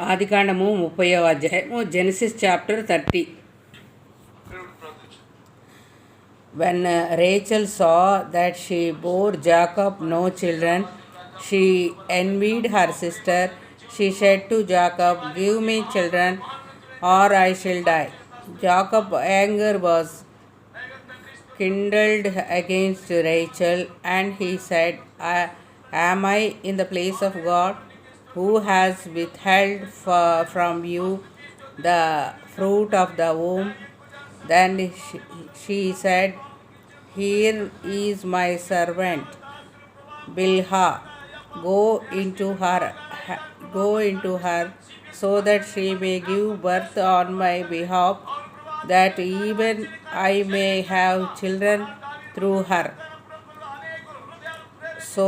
ఆదికాండము 30వ అధ్యాయము Genesis chapter 30. When Rachel saw that she bore Jacob no children, she envied her sister. She said to Jacob, "Give me children, or I shall die." Jacob's anger was kindled against Rachel, and he said, "Am I in the place of God, who has withheld from you the fruit of the womb?" Then she said, "Here is my servant Bilhah. Go into her, so that she may give birth on my behalf, that even I may have children through her." So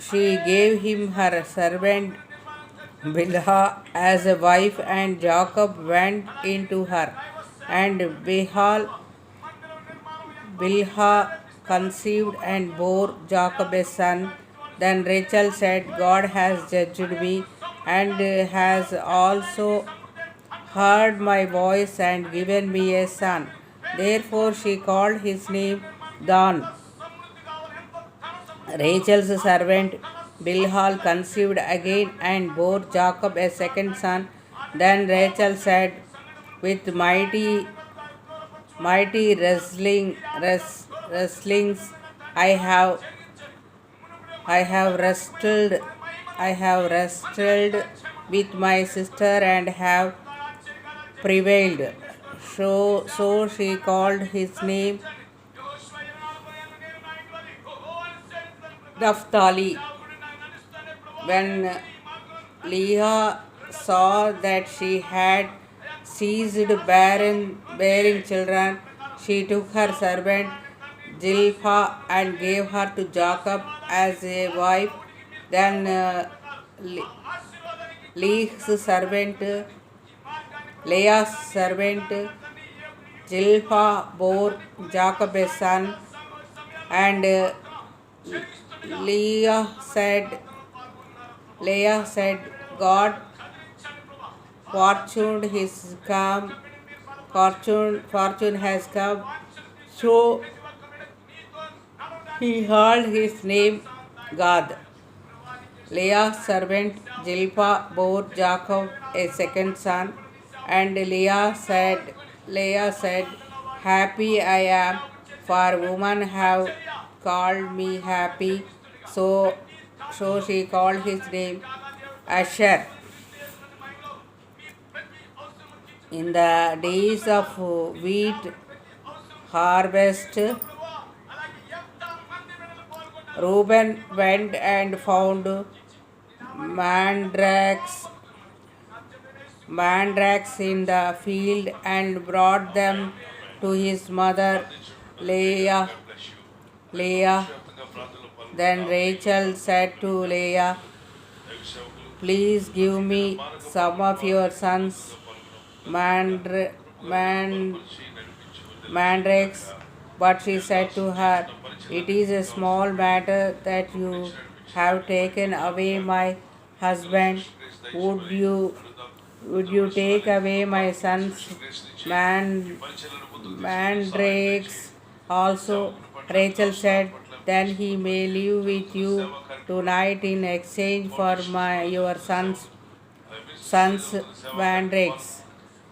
she gave him her servant Bilhah as a wife, and Jacob went into her, and Bilhah conceived and bore Jacob a son. Then Rachel said, "God has judged me, and has also heard my voice and given me a son." Therefore she called his name Dan. Rachel's servant Bilhah conceived again and bore Jacob a second son. Then Rachel said, "With mighty wrestlings I have wrestled with my sister and have prevailed." So she called his name Naphtali. When Leah saw that she had ceased bearing children, she took her servant Zilpah and gave her to Jacob as a wife. Then Leah's servant Zilpah bore Jacob a son, and Leah said, "God fortune has come." So he called his name Gad. Leah's servant Zilpah bore Jacob a second son, and Leah said, "Happy I am, for women have called me happy." So she called his name Asher. In the days of wheat harvest, Reuben went and found mandrakes in the field and brought them to his mother Leah. Then Rachel said to Leah, "Please give me some of your son's mandrakes." But she said to her, "It is a small matter that you have taken away my husband. Would you take away my son's mandrakes also?" Rachel said, "Then he may live with you tonight in exchange for your son's mandrakes."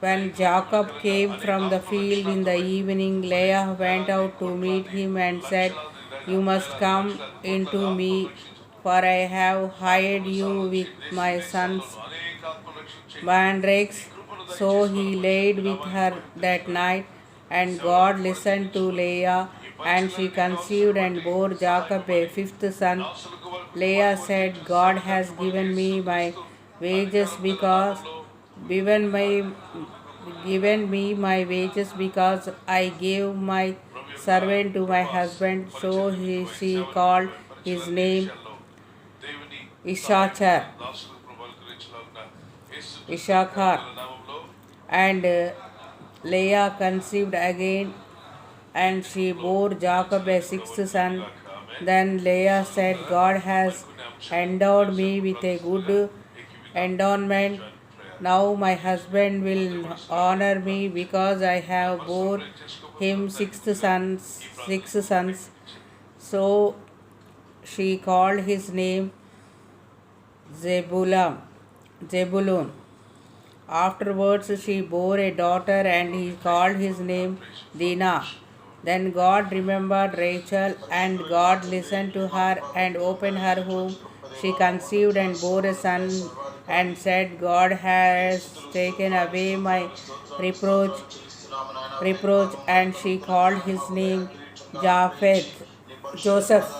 When Jacob came from the field in the evening, Leah went out to meet him and said, "You must come into me, for I have hired you with my son's mandrakes." So he laid with her that night, and God listened to Leah, and she conceived and bore Jacob a fifth son. Leah said, "God has given me my wages because I gave my servant to my husband." So she called his name Issachar. And Leah conceived again, and she bore Jacob a sixth son. Then Leah said, "God has endowed me with a good endowment, Now my husband will honor me because I have bore him six sons. So she called his name Zebulun. Zebulun. Afterwards, she bore a daughter, and he called his name Dinah. Then God remembered Rachel, and God listened to her and opened her womb. She conceived and bore a son, and said, God has taken away my reproach, and she called his name Japheth, Joseph,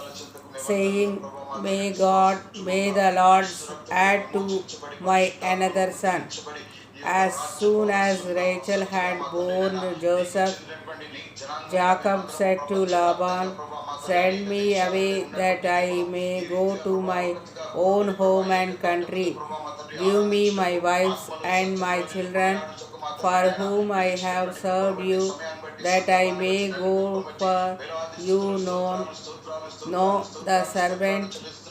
saying, may the Lord add to my another son. As soon as Rachel had born Joseph, Jacob said to Laban, send me away that I may go to my own home and country. Give me my wives and my children, for whom I have served you, that I may go for you know the service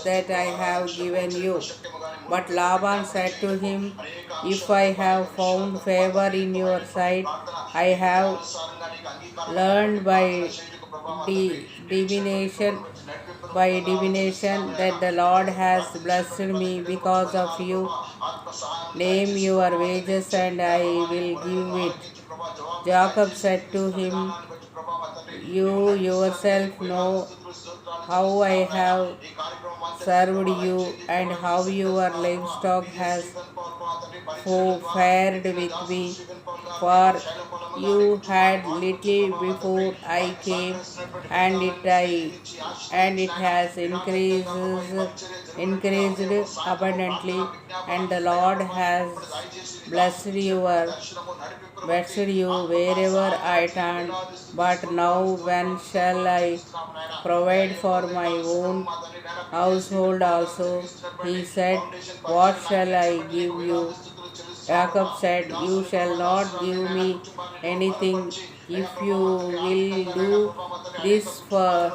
that I have given you. But Laban said to him, if I have found favor in your sight, I have learned divination that the Lord has blessed me because of you. Name your wages and I will give it. Jacob said to him, you yourself know how I have served you and how your livestock has fared with me, for you had little before I came, and it has increased abundantly, and the Lord has blessed you wherever I turn. But now when shall I provide for my own household also? He said, what shall I give you? Jacob said, you shall not give me anything. If you will do this for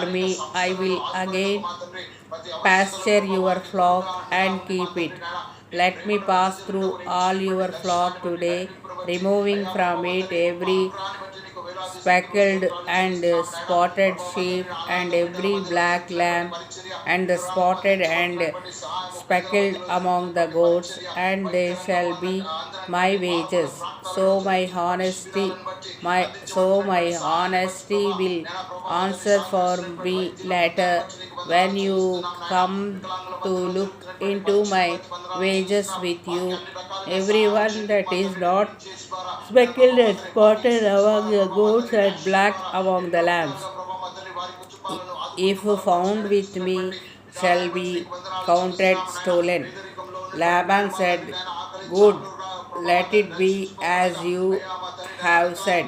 me, I will again pasture your flock and keep it. Let me pass through all your flock today, removing from it every speckled and spotted sheep and every black lamb and the spotted and speckled among the goats, and they shall be my wages. So my honesty will answer for me later when you come to look into my wages with you. Everyone that is not speckled and spotted among the goats and black among the lambs, if found with me, shall be counted stolen. Laban said, good, let it be as you have said.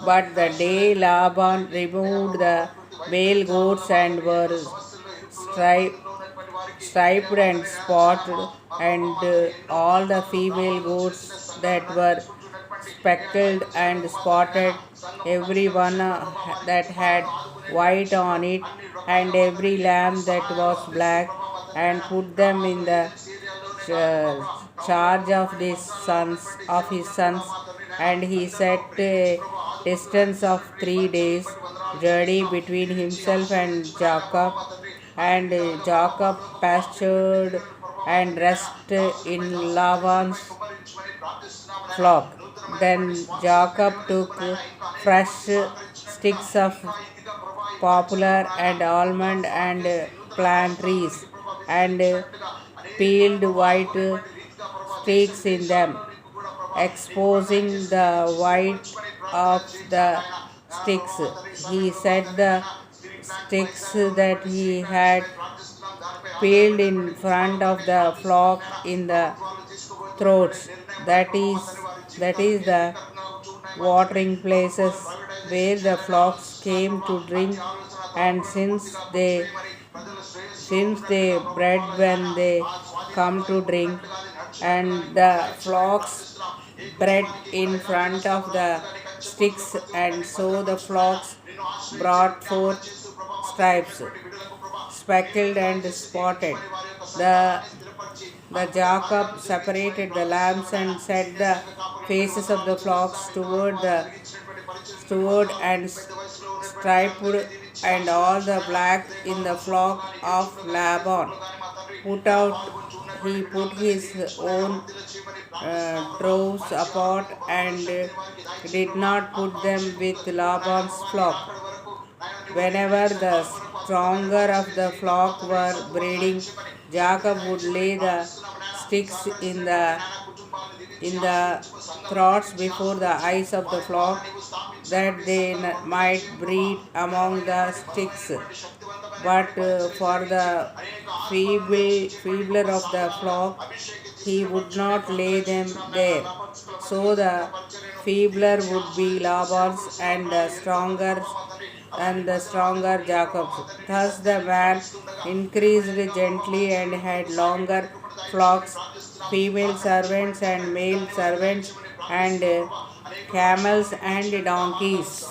But the day Laban removed the male goats and were striped, and spotted, and all the female goats that were speckled and spotted, every one that had white on it, and every lamb that was black, and put them in the charge of his sons, and he set a distance of 3 days journey between himself and Jacob, and Jacob pastured and rested in Laban's flock. Then Jacob took fresh sticks of poplar and almond and plant trees, and peeled white sticks in them, exposing the white of the sticks. He set the sticks that he had peeled in front of the flock in the throats, that is the watering places where the flocks came to drink, and since they bred when they come to drink, and the flocks bred in front of the sticks, and so the flocks brought forth stripes, speckled and spotted. The The Jacob separated the lambs and set the faces of the flocks toward the steward and striped, and all the black in the flock of Laban. Put out, he put his own droves apart and did not put them with Laban's flock. Whenever the stronger of the flock were breeding, Jacob would lay the sticks in the throats before the eyes of the flock, that they might breed among the sticks. But for the feebler of the flock, he would not lay them there. So the feebler would be Laban's, and the stronger Jacob's. Thus the man increased gently and had longer flocks, female servants and male servants, and camels and donkeys.